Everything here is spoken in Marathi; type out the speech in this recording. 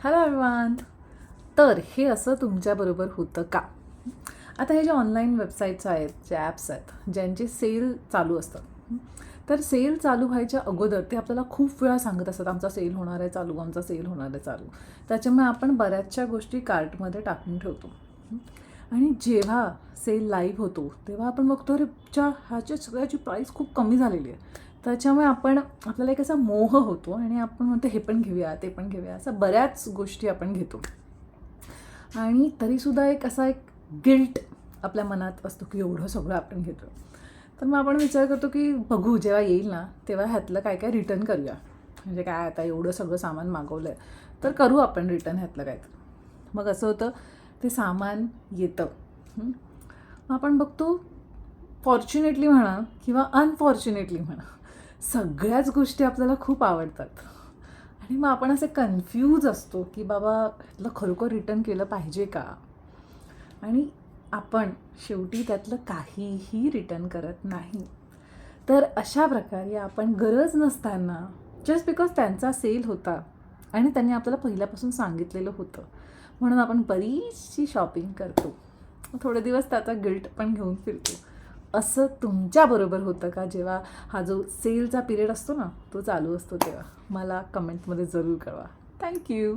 Hello everyone. तर हे असं तुमच्याबरोबर होतं का? आता हे जे ऑनलाईन वेबसाईट्स आहेत, जे ॲप्स आहेत, ज्यांचे सेल चालू असतात, तर सेल चालू व्हायच्या अगोदर ते आपल्याला खूप वेळा सांगत असतात, आमचा सेल होणार आहे चालू, आमचा सेल होणार आहे चालू. त्याच्यामुळे आपण बऱ्याचशा गोष्टी कार्टमध्ये टाकून ठेवतो. आणि जेव्हा सेल लाईव्ह होतो तेव्हा आपण बघतो अरे ह्याच्या सगळ्याची प्राईस खूप कमी झालेली आहे. त्याच्यामुळे आपल्याला एक असा मोह होतो आणि आपण म्हणतो हे पण घेऊया, ते पण घेऊया, असं बऱ्याच गोष्टी आपण घेतो. आणि तरीसुद्धा एक गिल्ट आपल्या मनात असतो की एवढं सगळं आपण घेतो. तर मग आपण विचार करतो की बघू जेव्हा येईल ना तेव्हा ह्यातलं काय काय रिटर्न करूया. म्हणजे काय आता एवढं सगळं सामान मागवलं आहे तर करू आपण रिटर्न ह्यातलं काय. मग असं होतं, ते सामान येतं. मग आपण बघतो, फॉर्च्युनेटली म्हणा किंवा अनफॉर्च्युनेटली म्हणा, सगळ्याच गोष्टी आपल्याला खूप आवडतात. आणि मग आपण असे कन्फ्यूज असतो की बाबा ह्यातलं खरोखर रिटर्न केलं पाहिजे का. आणि आपण शेवटी त्यातलं काहीही रिटर्न करत नाही. तर अशा प्रकारे आपण गरज नसताना, जस्ट बिकॉज त्यांचा सेल होता आणि त्यांनी आपल्याला पहिल्यापासून सांगितलेलं होतं, म्हणून आपण बरीचशी शॉपिंग करतो. थोडे दिवस त्याचा गिल्ट पण घेऊन फिरतो. असं तुमच्याबरोबर होतं का जेव्हा हा जो सेलचा पिरियड असतो ना तो चालू असतो तेव्हा? मला कमेंटमध्ये जरूर कळवा. थँक्यू.